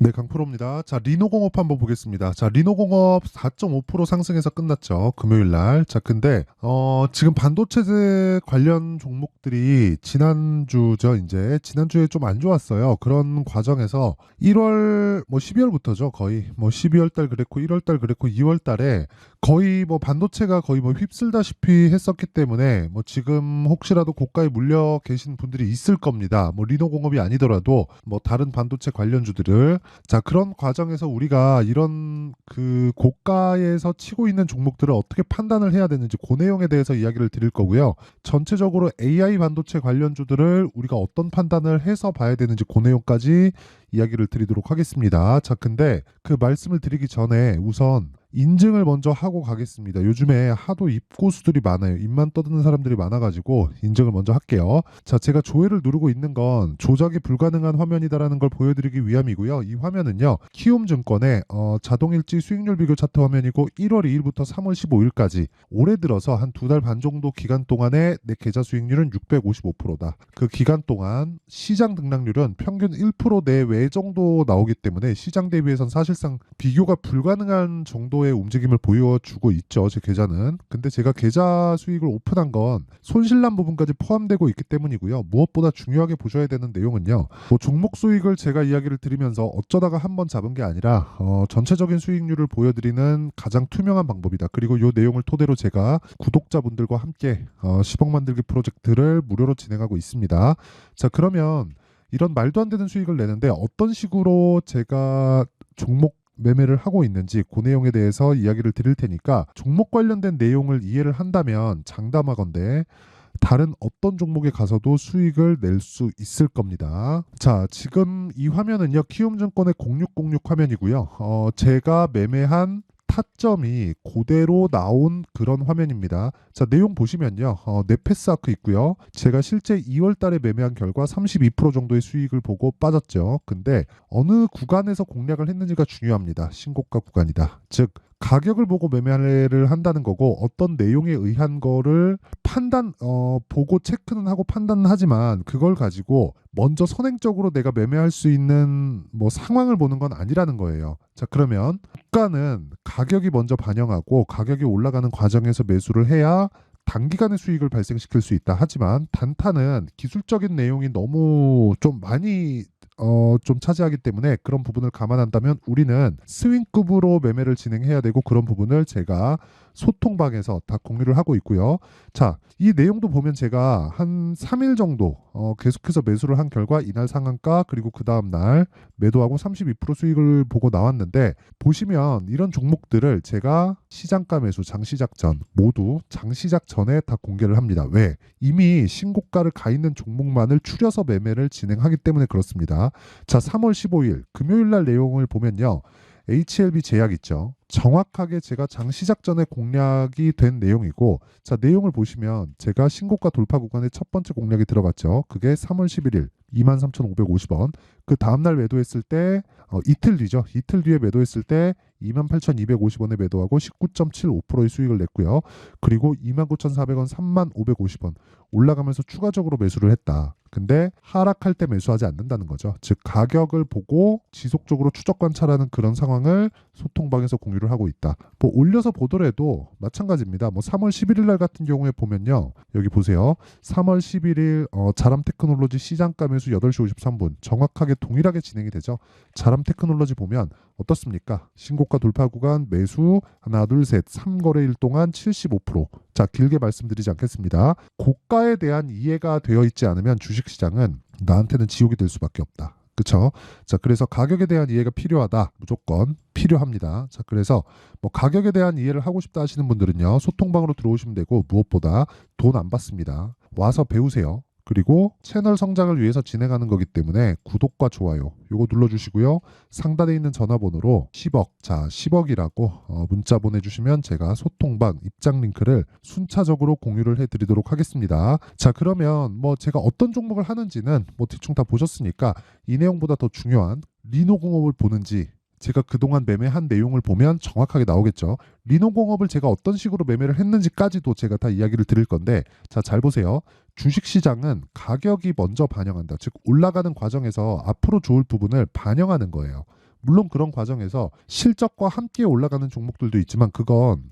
네, 강프로입니다. 자, 리노공업 한번 보겠습니다. 자, 리노공업 4.5% 상승해서 끝났죠. 금요일 날. 자, 근데 지금 반도체 관련 종목들이 지난주죠. 이제 지난주에 좀 안 좋았어요. 그런 과정에서 1월 12월부터죠. 거의 12월 달 그랬고 1월 달 그랬고 2월 달에 거의 반도체가 거의 휩쓸다시피 했었기 때문에 지금 혹시라도 고가에 물려 계신 분들이 있을 겁니다. 리노공업이 아니더라도 다른 반도체 관련주들을. 자, 그런 과정에서 우리가 이런 그 고가에서 치고 있는 종목들을 어떻게 판단을 해야 되는지 그 내용에 대해서 이야기를 드릴 거고요. 전체적으로 AI 반도체 관련주들을 우리가 어떤 판단을 해서 봐야 되는지 그 내용까지 이야기를 드리도록 하겠습니다. 자, 근데 그 말씀을 드리기 전에 우선 인증을 먼저 하고 가겠습니다. 요즘에 하도 입고수들이 많아요. 입만 떠드는 사람들이 많아가지고 인증을 먼저 할게요. 자, 제가 조회를 누르고 있는 건 조작이 불가능한 화면이다라는 걸 보여드리기 위함이고요. 이 화면은요, 키움증권의 자동일지 수익률 비교 차트 화면이고 1월 2일부터 3월 15일까지 올해 들어서 한 두 달 반 정도 기간 동안에 내 계좌 수익률은 655%다. 그 기간 동안 시장 등락률은 평균 1% 내외 정도 나오기 때문에 시장 대비해선 사실상 비교가 불가능한 정도의 움직임을 보여주고 있죠. 제 계좌는. 근데 제가 계좌 수익을 오픈한 건 손실난 부분까지 포함되고 있기 때문이고요. 무엇보다 중요하게 보셔야 되는 내용은요. 종목 수익을 제가 이야기를 드리면서 어쩌다가 한번 잡은 게 아니라 전체적인 수익률을 보여드리는 가장 투명한 방법이다. 그리고 이 내용을 토대로 제가 구독자분들과 함께 10억 만들기 프로젝트를 무료로 진행하고 있습니다. 자, 그러면 이런 말도 안 되는 수익을 내는데 어떤 식으로 제가 종목 매매를 하고 있는지 그 내용에 대해서 이야기를 드릴 테니까 종목 관련된 내용을 이해를 한다면 장담하건대 다른 어떤 종목에 가서도 수익을 낼 수 있을 겁니다. 자, 지금 이 화면은요, 키움증권의 0606 화면이고요. 제가 매매한 타점이 그대로 나온 그런 화면입니다. 자, 내용 보시면요. 네페스 아크 있고요. 제가 실제 2월 달에 매매한 결과 32% 정도의 수익을 보고 빠졌죠. 근데 어느 구간에서 공략을 했는지가 중요합니다. 신고가 구간이다. 즉, 가격을 보고 매매를 한다는 거고 어떤 내용에 의한 거를 보고 체크는 하고 판단은 하지만 그걸 가지고 먼저 선행적으로 내가 매매할 수 있는 상황을 보는 건 아니라는 거예요. 자, 그러면 주가는 가격이 먼저 반영하고 가격이 올라가는 과정에서 매수를 해야 단기간의 수익을 발생시킬 수 있다. 하지만 단타는 기술적인 내용이 너무 좀 많이 좀 차지하기 때문에 그런 부분을 감안한다면 우리는 스윙급으로 매매를 진행해야 되고 그런 부분을 제가 소통방에서 다 공유를 하고 있고요. 자, 이 내용도 보면 제가 한 3일 정도 계속해서 매수를 한 결과 이날 상한가 그리고 그 다음날 매도하고 32% 수익을 보고 나왔는데 보시면 이런 종목들을 제가 시장가 매수, 장시작 전 모두 장시작 전에 다 공개를 합니다. 왜? 이미 신고가를 가 있는 종목만을 추려서 매매를 진행하기 때문에 그렇습니다. 자, 3월 15일 금요일 날 내용을 보면요. HLB 제약 있죠. 정확하게 제가 장시작 전에 공략이 된 내용이고, 자, 내용을 보시면 제가 신고가 돌파 구간에 첫 번째 공략이 들어갔죠. 그게 3월 11일 23,550원. 그 다음날 매도했을 때 이틀 뒤죠. 이틀 뒤에 매도했을 때 28,250원에 매도하고 19.75%의 수익을 냈고요. 그리고 29,400원, 3,550원 올라가면서 추가적으로 매수를 했다. 근데 하락할 때 매수하지 않는다는 거죠. 즉 가격을 보고 지속적으로 추적 관찰하는 그런 상황을 소통방에서 공유를 하고 있다. 올려서 보더라도 마찬가지입니다. 3월 11일 날 같은 경우에 보면요. 여기 보세요. 3월 11일 자람 테크놀로지 시장가 매수 8시 53분 정확하게 동일하게 진행이 되죠. 자람 테크놀로지 보면 어떻습니까? 신고가 돌파 구간 매수 하나 둘 셋 3거래일 동안 75%. 자, 길게 말씀드리지 않겠습니다. 고가에 대한 이해가 되어 있지 않으면 주식시장은 나한테는 지옥이 될 수밖에 없다. 그렇죠? 자, 그래서 가격에 대한 이해가 필요하다. 무조건 필요합니다. 자, 그래서 가격에 대한 이해를 하고 싶다 하시는 분들은요. 소통방으로 들어오시면 되고 무엇보다 돈 안 받습니다. 와서 배우세요. 그리고 채널 성장을 위해서 진행하는 거기 때문에 구독과 좋아요 요거 눌러주시고요. 상단에 있는 전화번호로 10억, 자 10억이라고 문자 보내주시면 제가 소통방 입장 링크를 순차적으로 공유를 해드리도록 하겠습니다. 자, 그러면 제가 어떤 종목을 하는지는 대충 다 보셨으니까 이 내용보다 더 중요한 리노공업을 보는지 제가 그동안 매매한 내용을 보면 정확하게 나오겠죠. 리노공업을 제가 어떤 식으로 매매를 했는지까지도 제가 다 이야기를 드릴 건데, 자, 잘 보세요. 주식시장은 가격이 먼저 반영한다. 즉 올라가는 과정에서 앞으로 좋을 부분을 반영하는 거예요. 물론 그런 과정에서 실적과 함께 올라가는 종목들도 있지만 그건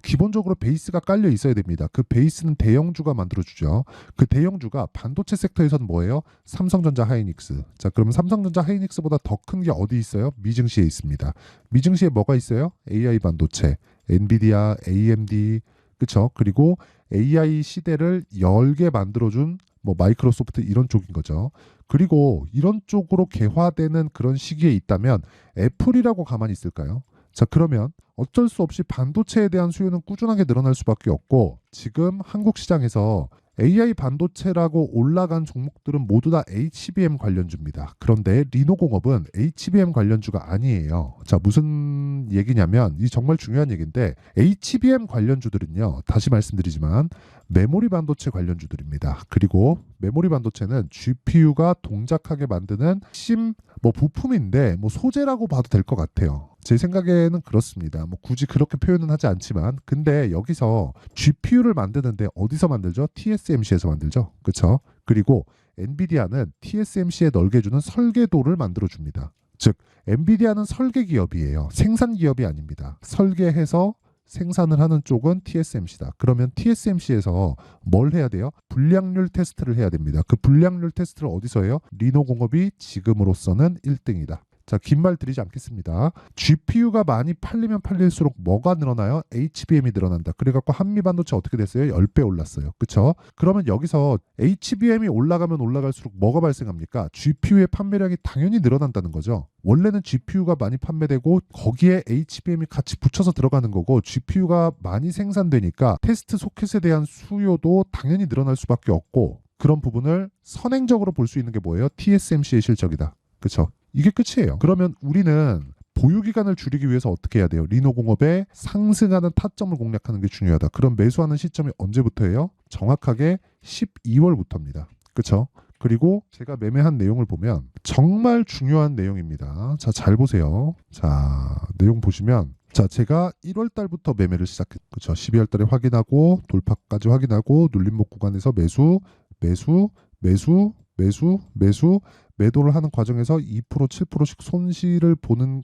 기본적으로 베이스가 깔려 있어야 됩니다. 그 베이스는 대형주가 만들어주죠. 그 대형주가 반도체 섹터에서는 뭐예요? 삼성전자 하이닉스. 자, 그러면 삼성전자 하이닉스보다 더 큰 게 어디 있어요? 미증시에 있습니다. 미증시에 뭐가 있어요? AI 반도체, 엔비디아, AMD, 그쵸? 그리고 AI 시대를 열게 만들어준 뭐 마이크로소프트 이런 쪽인 거죠. 그리고 이런 쪽으로 개화되는 그런 시기에 있다면 애플이라고 가만히 있을까요? 자, 그러면 어쩔 수 없이 반도체에 대한 수요는 꾸준하게 늘어날 수밖에 없고 지금 한국 시장에서 AI 반도체라고 올라간 종목들은 모두 다 HBM 관련주입니다. 그런데 리노공업은 HBM 관련주가 아니에요. 자, 무슨 얘기냐면 이 정말 중요한 얘기인데 HBM 관련주들은요. 다시 말씀드리지만 메모리 반도체 관련주들입니다. 그리고 메모리 반도체는 GPU가 동작하게 만드는 핵심 뭐 부품인데 뭐 소재라고 봐도 될 것 같아요. 제 생각에는 그렇습니다. 뭐 굳이 그렇게 표현은 하지 않지만 근데 여기서 GPU를 만드는데 어디서 만들죠? TSMC에서 만들죠. 그렇죠? 그리고 엔비디아는 TSMC에 넓게 주는 설계도를 만들어 줍니다. 즉 엔비디아는 설계 기업이에요. 생산 기업이 아닙니다. 설계해서 생산을 하는 쪽은 TSMC다. 그러면 TSMC에서 뭘 해야 돼요? 불량률 테스트를 해야 됩니다. 그 불량률 테스트를 어디서 해요? 리노공업이 지금으로서는 1등이다. 자, 긴 말 드리지 않겠습니다. GPU가 많이 팔리면 팔릴수록 뭐가 늘어나요? HBM이 늘어난다. 그래갖고 한미반도체 어떻게 됐어요? 10배 올랐어요. 그쵸? 그러면 여기서 HBM이 올라가면 올라갈수록 뭐가 발생합니까? GPU의 판매량이 당연히 늘어난다는 거죠. 원래는 GPU가 많이 판매되고 거기에 HBM이 같이 붙여서 들어가는 거고 GPU가 많이 생산되니까 테스트 소켓에 대한 수요도 당연히 늘어날 수밖에 없고 그런 부분을 선행적으로 볼 수 있는 게 뭐예요? TSMC의 실적이다. 그쵸? 이게 끝이에요. 그러면 우리는 보유기간을 줄이기 위해서 어떻게 해야 돼요? 리노공업의 상승하는 타점을 공략하는 게 중요하다. 그럼 매수하는 시점이 언제부터예요? 정확하게 12월부터입니다. 그렇죠? 그리고 제가 매매한 내용을 보면 정말 중요한 내용입니다. 자, 잘 보세요. 자, 내용 보시면 자, 제가 1월 달부터 매매를 시작했죠. 그렇죠? 12월 달에 확인하고 돌파까지 확인하고 눌림목 구간에서 매수, 매수, 매수, 매수, 매수, 매도를 하는 과정에서 2%, 7%씩 손실을 보는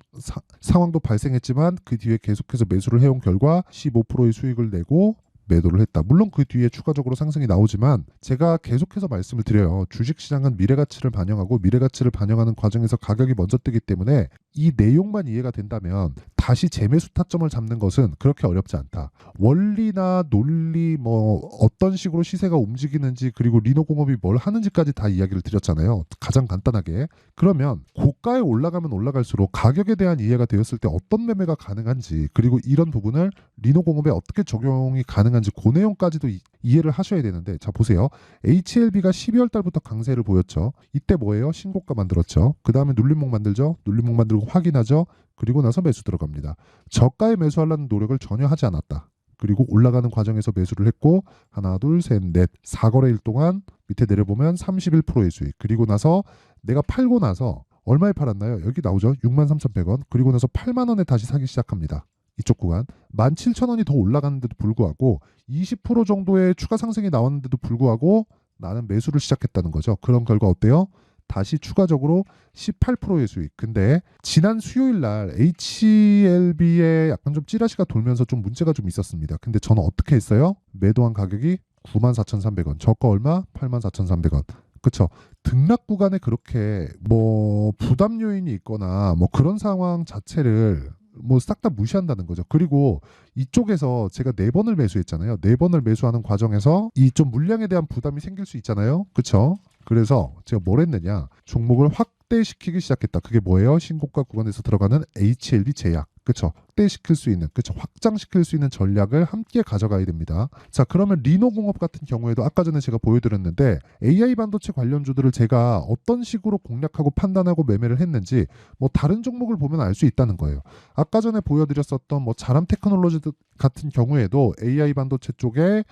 상황도 발생했지만 그 뒤에 계속해서 매수를 해온 결과 15%의 수익을 내고 매도를 했다. 물론 그 뒤에 추가적으로 상승이 나오지만 제가 계속해서 말씀을 드려요. 주식시장은 미래가치를 반영하고 미래가치를 반영하는 과정에서 가격이 먼저 뜨기 때문에 이 내용만 이해가 된다면 다시 재매수 타점을 잡는 것은 그렇게 어렵지 않다. 원리나 논리 뭐 어떤 식으로 시세가 움직이는지 그리고 리노공업이 뭘 하는지까지 다 이야기를 드렸잖아요. 가장 간단하게. 그러면 고가에 올라가면 올라갈수록 가격에 대한 이해가 되었을 때 어떤 매매가 가능한지 그리고 이런 부분을 리노공업에 어떻게 적용이 가능한지 그 내용까지도 이해를 하셔야 되는데 자 보세요. HLB가 12월 달부터 강세를 보였죠. 이때 뭐예요? 신고가 만들었죠. 그 다음에 눌림목 만들죠. 눌림목 만들고 확인하죠. 그리고 나서 매수 들어갑니다. 저가에 매수하려는 노력을 전혀 하지 않았다. 그리고 올라가는 과정에서 매수를 했고 하나 둘 셋 넷 4거래일 동안 밑에 내려보면 31%의 수익. 그리고 나서 내가 팔고 나서 얼마에 팔았나요? 여기 나오죠. 63,100원. 그리고 나서 8만 원에 다시 사기 시작합니다. 이쪽 구간 17,000원이 더 올라갔는데도 불구하고 20% 정도의 추가 상승이 나왔는데도 불구하고 나는 매수를 시작했다는 거죠. 그런 결과 어때요? 다시 추가적으로 18%의 수익. 근데 지난 수요일 날 HLB에 약간 좀 찌라시가 돌면서 좀 문제가 좀 있었습니다. 근데 저는 어떻게 했어요? 매도한 가격이 94,300원. 저가 얼마? 84,300원. 그쵸. 등락 구간에 그렇게 뭐 부담 요인이 있거나 뭐 그런 상황 자체를 뭐 싹 다 무시한다는 거죠. 그리고 이쪽에서 제가 4번을 매수했잖아요. 4번을 매수하는 과정에서 이 좀 물량에 대한 부담이 생길 수 있잖아요. 그쵸? 그래서 제가 뭘 했느냐. 종목을 확대시키기 시작했다. 그게 뭐예요? 신고가 구간에서 들어가는 HLB 제약. 그쵸? 확대시킬 수 있는, 그쵸? 확장시킬 수 있는 전략을 함께 가져가야 됩니다. 자, 그러면 리노공업 같은 경우에도 아까 전에 제가 보여드렸는데 AI 반도체 관련주들을 제가 어떤 식으로 공략하고 판단하고 매매를 했는지 뭐 다른 종목을 보면 알 수 있다는 거예요. 아까 전에 보여드렸었던 뭐 자람 테크놀로지 같은 경우에도 AI 반도체 쪽에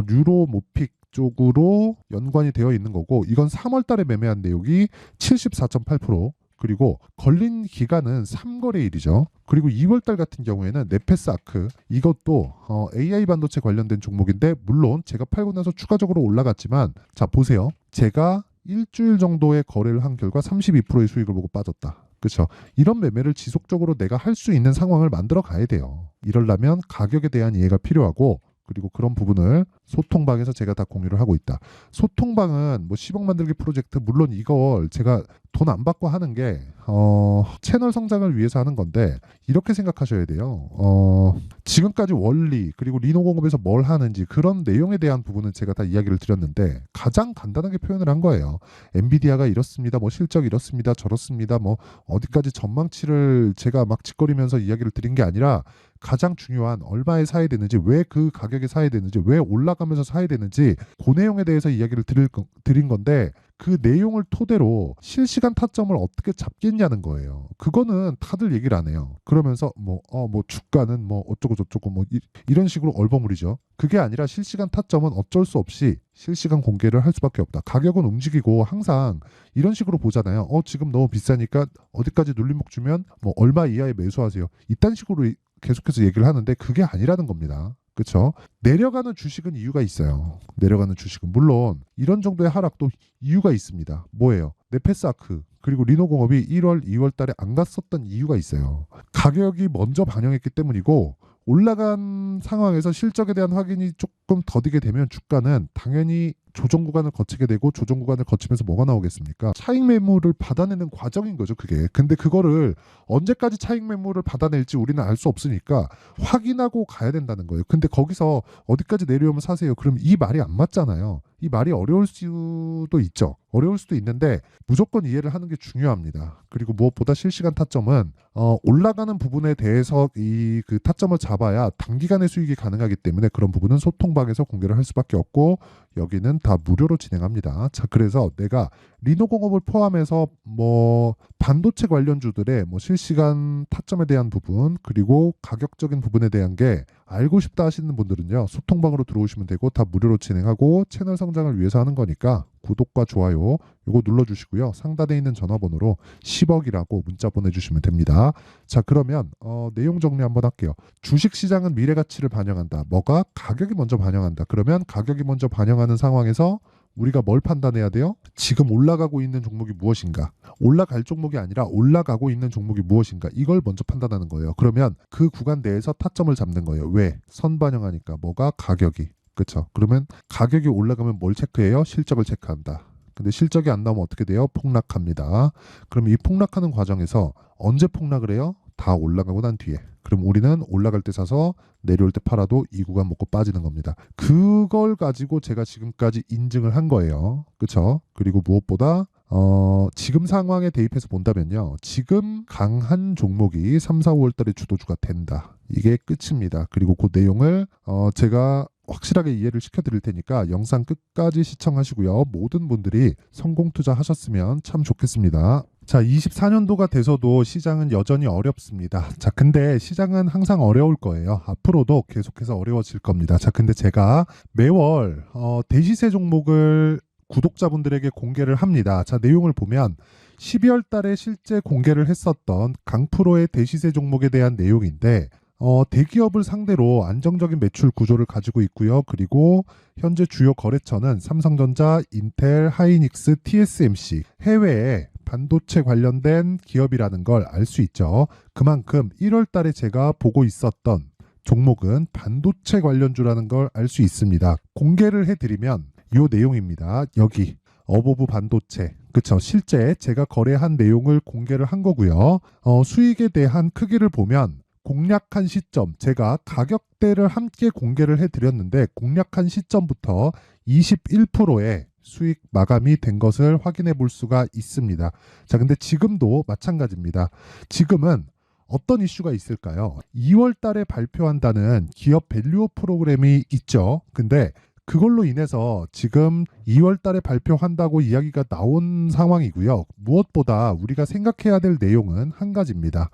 뉴로모픽 쪽으로 연관이 되어 있는 거고 이건 3월 달에 매매한 내용이 74.8% 그리고 걸린 기간은 3거래일이죠. 그리고 2월 달 같은 경우에는 네페스아크 이것도 AI 반도체 관련된 종목인데 물론 제가 팔고 나서 추가적으로 올라갔지만 자 보세요. 제가 일주일 정도의 거래를 한 결과 32%의 수익을 보고 빠졌다. 그렇죠. 이런 매매를 지속적으로 내가 할 수 있는 상황을 만들어 가야 돼요. 이러려면 가격에 대한 이해가 필요하고 그리고 그런 부분을 소통방에서 제가 다 공유를 하고 있다. 소통방은 뭐 10억 만들기 프로젝트 물론 이걸 제가 돈 안 받고 하는 게 채널 성장을 위해서 하는 건데 이렇게 생각하셔야 돼요. 지금까지 원리 그리고 리노공업에서 뭘 하는지 그런 내용에 대한 부분은 제가 다 이야기를 드렸는데 가장 간단하게 표현을 한 거예요. 엔비디아가 이렇습니다. 뭐 실적 이렇습니다. 저렇습니다. 뭐 어디까지 전망치를 제가 막 짓거리면서 이야기를 드린 게 아니라 가장 중요한 얼마에 사야 되는지 왜 그 가격에 사야 되는지 왜 올라가면서 사야 되는지 그 내용에 대해서 이야기를 드린 건데 그 내용을 토대로 실시간 타점을 어떻게 잡겠냐는 거예요. 그거는 다들 얘기를 안 해요. 그러면서 뭐 주가는 뭐 어쩌고 저쩌고 뭐 이런 식으로 얼버무리죠. 그게 아니라 실시간 타점은 어쩔 수 없이 실시간 공개를 할 수밖에 없다. 가격은 움직이고 항상 이런 식으로 보잖아요. 지금 너무 비싸니까 어디까지 눌림목 주면 뭐 얼마 이하에 매수하세요. 이딴 식으로 계속해서 얘기를 하는데 그게 아니라는 겁니다. 그렇죠? 내려가는 주식은 이유가 있어요. 내려가는 주식은 물론 이런 정도의 하락도 이유가 있습니다. 뭐예요? 네페스아크 그리고 리노공업이 1월, 2월 달에 안 갔었던 이유가 있어요. 가격이 먼저 반영했기 때문이고 올라간 상황에서 실적에 대한 확인이 조금 더디게 되면 주가는 당연히 조정 구간을 거치게 되고 조정 구간을 거치면서 뭐가 나오겠습니까? 차익 매물을 받아내는 과정인 거죠, 그게. 근데 그거를 언제까지 차익 매물을 받아낼지 우리는 알 수 없으니까 확인하고 가야 된다는 거예요. 근데 거기서 어디까지 내려오면 사세요. 그럼 이 말이 안 맞잖아요. 이 말이 어려울 수도 있죠. 어려울 수도 있는데 무조건 이해를 하는 게 중요합니다. 그리고 무엇보다 실시간 타점은 올라가는 부분에 대해서 이 그 타점을 잡아야 단기간에 수익이 가능하기 때문에 그런 부분은 소통방에서 공개를 할 수밖에 없고 여기는 다 무료로 진행합니다. 자, 그래서 내가 리노공업을 포함해서 뭐 반도체 관련주들의 뭐 실시간 타점에 대한 부분 그리고 가격적인 부분에 대한 게 알고 싶다 하시는 분들은요. 소통방으로 들어오시면 되고 다 무료로 진행하고 채널 성장을 위해서 하는 거니까 구독과 좋아요 요거 눌러주시고요. 상단에 있는 전화번호로 10억이라고 문자 보내주시면 됩니다. 자, 그러면 내용 정리 한번 할게요. 주식시장은 미래가치를 반영한다. 뭐가? 가격이 먼저 반영한다. 그러면 가격이 먼저 반영하는 상황에서 우리가 뭘 판단해야 돼요? 지금 올라가고 있는 종목이 무엇인가? 올라갈 종목이 아니라 올라가고 있는 종목이 무엇인가? 이걸 먼저 판단하는 거예요. 그러면 그 구간 내에서 타점을 잡는 거예요. 왜? 선반영하니까 뭐가? 가격이. 그렇죠? 그러면 가격이 올라가면 뭘 체크해요? 실적을 체크한다. 근데 실적이 안 나오면 어떻게 돼요? 폭락합니다. 그럼 이 폭락하는 과정에서 언제 폭락을 해요? 다 올라가고 난 뒤에. 그럼 우리는 올라갈 때 사서 내려올 때 팔아도 이 구간 먹고 빠지는 겁니다. 그걸 가지고 제가 지금까지 인증을 한 거예요. 그렇죠? 그리고 무엇보다 지금 상황에 대입해서 본다면요. 지금 강한 종목이 3, 4, 5월 달에 주도주가 된다. 이게 끝입니다. 그리고 그 내용을 제가 확실하게 이해를 시켜드릴 테니까 영상 끝까지 시청하시고요. 모든 분들이 성공 투자하셨으면 참 좋겠습니다. 자, 24년도가 돼서도 시장은 여전히 어렵습니다. 자, 근데 시장은 항상 어려울 거예요. 앞으로도 계속해서 어려워질 겁니다. 자, 근데 제가 매월 대시세 종목을 구독자분들에게 공개를 합니다. 자, 내용을 보면 12월 달에 실제 공개를 했었던 강프로의 대시세 종목에 대한 내용인데 대기업을 상대로 안정적인 매출 구조를 가지고 있고요. 그리고 현재 주요 거래처는 삼성전자, 인텔, 하이닉스, TSMC, 해외에 반도체 관련된 기업이라는 걸 알 수 있죠. 그만큼 1월 달에 제가 보고 있었던 종목은 반도체 관련주라는 걸 알 수 있습니다. 공개를 해드리면 이 내용입니다. 여기 어보브 반도체. 그쵸. 실제 제가 거래한 내용을 공개를 한 거고요. 수익에 대한 크기를 보면 공략한 시점, 제가 가격대를 함께 공개를 해드렸는데 공략한 시점부터 21%의 수익 마감이 된 것을 확인해 볼 수가 있습니다. 자, 근데 지금도 마찬가지입니다. 지금은 어떤 이슈가 있을까요? 2월 달에 발표한다는 기업 밸류업 프로그램이 있죠. 근데 그걸로 인해서 지금 2월 달에 발표한다고 이야기가 나온 상황이고요. 무엇보다 우리가 생각해야 될 내용은 한 가지입니다.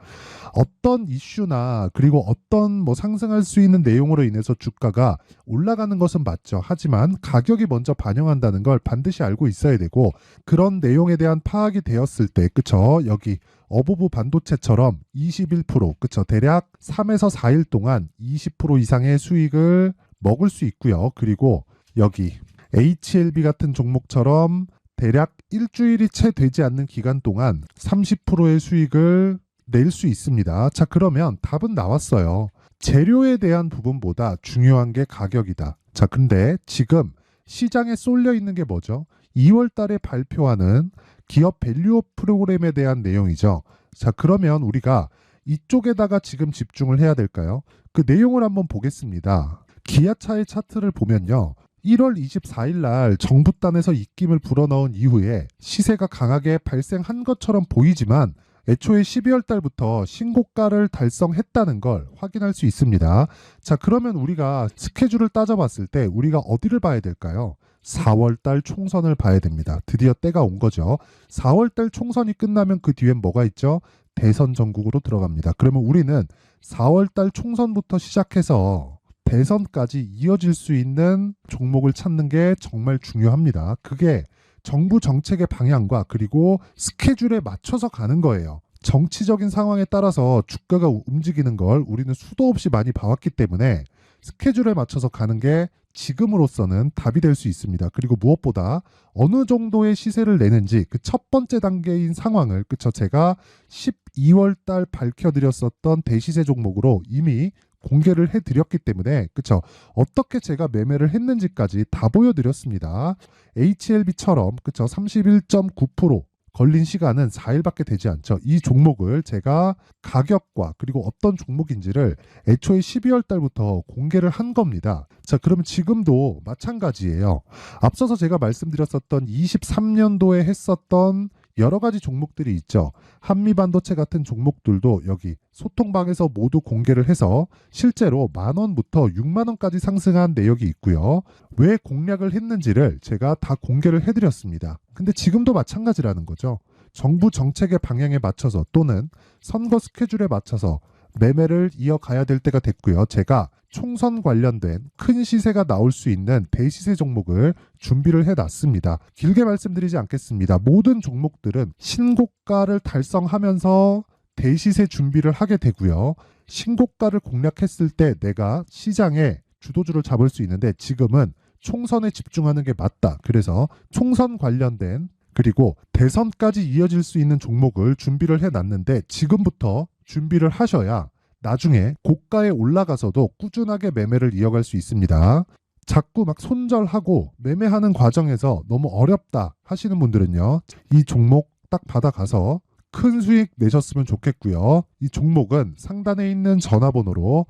어떤 이슈나 그리고 어떤 뭐 상승할 수 있는 내용으로 인해서 주가가 올라가는 것은 맞죠. 하지만 가격이 먼저 반영한다는 걸 반드시 알고 있어야 되고 그런 내용에 대한 파악이 되었을 때 그쵸? 여기 어보브 반도체처럼 21% 그쵸? 대략 3에서 4일 동안 20% 이상의 수익을 먹을 수 있고요. 그리고 여기 HLB 같은 종목처럼 대략 일주일이 채 되지 않는 기간 동안 30%의 수익을 낼 수 있습니다. 자, 그러면 답은 나왔어요. 재료에 대한 부분보다 중요한 게 가격이다. 자, 근데 지금 시장에 쏠려 있는 게 뭐죠? 2월 달에 발표하는 기업 밸류업 프로그램에 대한 내용이죠. 자, 그러면 우리가 이쪽에다가 지금 집중을 해야 될까요? 그 내용을 한번 보겠습니다. 기아차의 차트를 보면요. 1월 24일 날 정부단에서 입김을 불어넣은 이후에 시세가 강하게 발생한 것처럼 보이지만 애초에 12월 달부터 신고가를 달성했다는 걸 확인할 수 있습니다. 자, 그러면 우리가 스케줄을 따져봤을 때 우리가 어디를 봐야 될까요? 4월 달 총선을 봐야 됩니다. 드디어 때가 온 거죠. 4월 달 총선이 끝나면 그 뒤엔 뭐가 있죠? 대선 전국으로 들어갑니다. 그러면 우리는 4월 달 총선부터 시작해서 대선까지 이어질 수 있는 종목을 찾는 게 정말 중요합니다. 그게 정부 정책의 방향과 그리고 스케줄에 맞춰서 가는 거예요. 정치적인 상황에 따라서 주가가 움직이는 걸 우리는 수도 없이 많이 봐왔기 때문에 스케줄에 맞춰서 가는 게 지금으로서는 답이 될 수 있습니다. 그리고 무엇보다 어느 정도의 시세를 내는지 그 첫 번째 단계인 상황을 그쵸 제가 12월 달 밝혀드렸었던 대시세 종목으로 이미 공개를 해드렸기 때문에 그쵸 어떻게 제가 매매를 했는지까지 다 보여드렸습니다. HLB처럼 그쵸 31.9% 걸린 시간은 4일밖에 되지 않죠. 이 종목을 제가 가격과 그리고 어떤 종목인지를 애초에 12월 달부터 공개를 한 겁니다. 자, 그러면 지금도 마찬가지예요. 앞서서 제가 말씀드렸었던 23년도에 했었던 여러 가지 종목들이 있죠. 한미반도체 같은 종목들도 여기 소통방에서 모두 공개를 해서 실제로 10,000원부터 60,000원까지 상승한 내역이 있고요. 왜 공략을 했는지를 제가 다 공개를 해드렸습니다. 근데 지금도 마찬가지라는 거죠. 정부 정책의 방향에 맞춰서 또는 선거 스케줄에 맞춰서 매매를 이어가야 될 때가 됐고요. 제가 총선 관련된 큰 시세가 나올 수 있는 대시세 종목을 준비를 해놨습니다. 길게 말씀드리지 않겠습니다. 모든 종목들은 신고가를 달성하면서 대시세 준비를 하게 되고요. 신고가를 공략했을 때 내가 시장에 주도주를 잡을 수 있는데 지금은 총선에 집중하는 게 맞다. 그래서 총선 관련된 그리고 대선까지 이어질 수 있는 종목을 준비를 해놨는데 지금부터 준비를 하셔야 나중에 고가에 올라가서도 꾸준하게 매매를 이어갈 수 있습니다. 자꾸 막 손절하고 매매하는 과정에서 너무 어렵다 하시는 분들은요. 이 종목 딱 받아가서 큰 수익 내셨으면 좋겠고요. 이 종목은 상단에 있는 전화번호로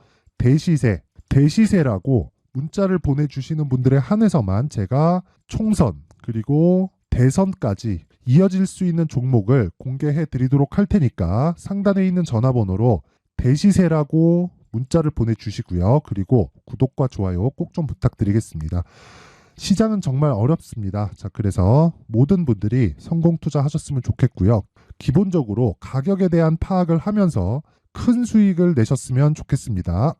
대시세라고 문자를 보내주시는 분들에 한해서만 제가 총선 그리고 대선까지 이어질 수 있는 종목을 공개해 드리도록 할 테니까 상단에 있는 전화번호로 대시세라고 문자를 보내주시고요. 그리고 구독과 좋아요 꼭 좀 부탁드리겠습니다. 시장은 정말 어렵습니다. 자, 그래서 모든 분들이 성공 투자하셨으면 좋겠고요. 기본적으로 가격에 대한 파악을 하면서 큰 수익을 내셨으면 좋겠습니다.